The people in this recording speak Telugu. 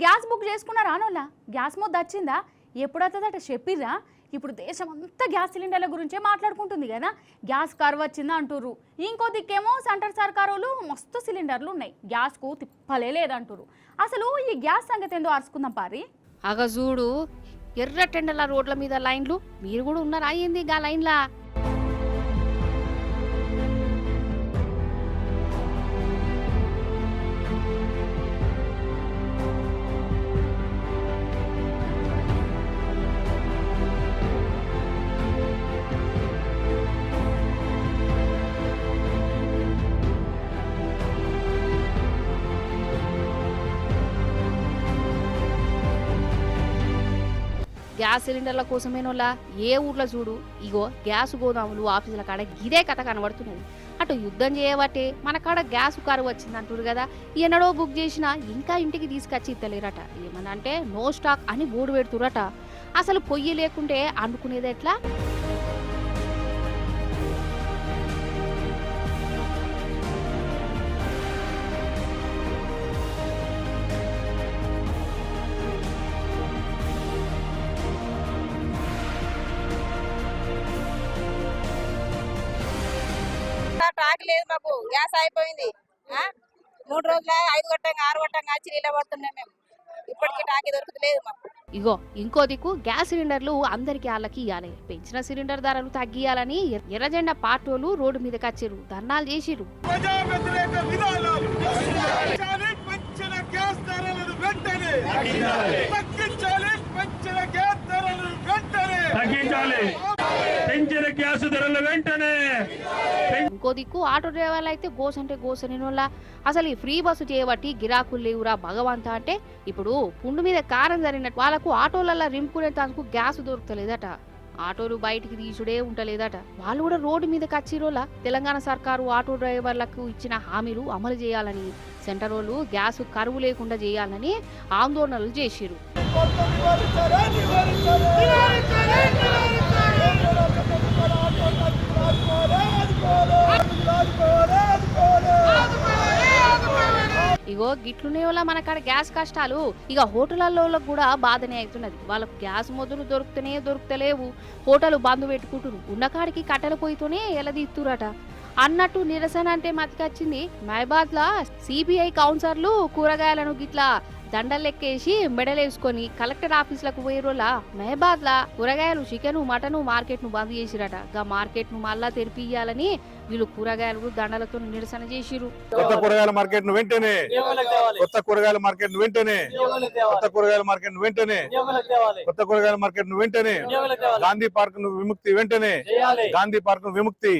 గ్యాస్ బుక్ చేసుకున్నారా అనోళ్ళ? గ్యాస్ మొద్దు వచ్చిందా? ఎప్పుడవుతుందట చెప్పిర్రా? ఇప్పుడు దేశం అంతా గ్యాస్ సిలిండర్ల గురించే మాట్లాడుకుంటుంది కదా. గ్యాస్ కరువు వచ్చిందా అంటుర్రు. ఇంకో దిక్కేమో సెంటర్ సర్కారులు మస్తు సిలిండర్లు ఉన్నాయి, గ్యాస్కు తిప్పలే లేదంటుర్రు. అసలు ఈ గ్యాస్ సంగతి ఏందో అరుచుకుందాం పారి. అగ చూడు, ఎర్ర టెండల రోడ్ల మీద లైన్లు. మీరు కూడా ఉన్నారా ఏంది గా లైన్లా? గ్యాస్ సిలిండర్ల కోసమేనోలా ఏ ఊర్లో చూడు ఇగో గ్యాస్ గోదాములు ఆఫీసుల కాడ గిదే కథ కనబడుతున్నది. అటు యుద్ధం చేయబట్టే మన కాడ గ్యాస్ కరువు వచ్చింది అంటారు కదా. ఎన్నడో బుక్ చేసినా ఇంకా ఇంటికి తీసుకొచ్చి ఇత్తలేరట. ఏమన్నా అంటే నో స్టాక్ అని బోర్డు పెడుతురట. అసలు పొయ్యి లేకుంటే అనుకునేది ఎట్లా? టాక్ లేదు, మాకు గ్యాస్ అయిపోయింది. 3 రోజుల 5 గంటంగా 6 గంటంగా వచ్చి నీళ్ళ పడుతున్నాం మేము. ఇప్పటికీ టాకీ దొరకలేదు మాకు. ఇగో ఇంకో దిక్కు గ్యాస్ సిలిండర్లు అందరికి వాళ్ళకి ఇవ్వాలి. పెంచిన సిలిండర్ ధరలు తగ్గియాలని ఎర్రజెండా పార్టీలు రోడ్డు మీదకి వచ్చారు, ధర్నాలు చేసిరు. ఇంకో దిక్కు ఆటో డ్రైవర్లు అయితే గోస్ అంటే గోసని వాళ్ళ. అసలు ఈ ఫ్రీ బస్సు చేయబట్టి గిరాకులు లేవురా భగవంతా అంటే ఇప్పుడు పుండు మీద కారం జరిగినట్టు వాళ్ళకు ఆటోలలో రింపుకునే తానుకు గ్యాస్ దొరకలేదట. ఆటోలు బయటికి తీసుడే ఉంటలేదట. వాళ్ళు కూడా రోడ్డు మీదకి వచ్చిరోలా. తెలంగాణ సర్కారు ఆటో డ్రైవర్లకు ఇచ్చిన హామీలు అమలు చేయాలని, సెంటర్ వాళ్ళు గ్యాస్ కరువు లేకుండా చేయాలని ఆందోళనలు చేసిరు. ఇగో గిట్లునే వల్ల మన కాడ గ్యాస్ కష్టాలు ఇక హోటళ్లలో కూడా బాధనే అవుతున్నది. వాళ్ళకు గ్యాస్ మొదలు దొరుకుతలేవు. హోటల్ బంద్ పెట్టుకుంటున్నారు. ఉన్నకాడికి కట్టెల పొయ్యితోనే ఎలదీస్తురట. అన్నట్టు నిరసన అంటే మతికొచ్చింది. మహబాద్ లా సిబిఐ కౌన్సర్లు కూరగాయలను గిట్లా దండలెక్కేసి మెడలేసుకొని కలెక్టర్ ఆఫీసులకు పోయేరోలా మహబాద్ లా కూరగాయలు చికెను మటను మార్కెట్ ను బంద్ చేసిరట. గా మార్కెట్ ను మళ్ళా తెరిపియాలని వీళ్ళు కూరగాయలు దండలతో నిరసన చేసిరు. కొత్త కూరగాయల మార్కెట్ ను వెంటనే కొత్త కూరగాయల మార్కెట్ ను వెంటనే కొత్త కూరగాయల మార్కెట్ ను వెంటనే కొత్త కూరగాయల మార్కెట్ ను వెంటనే గాంధీ పార్క్ ను విముక్తి వెంటనే గాంధీ పార్క్ ను విముక్తి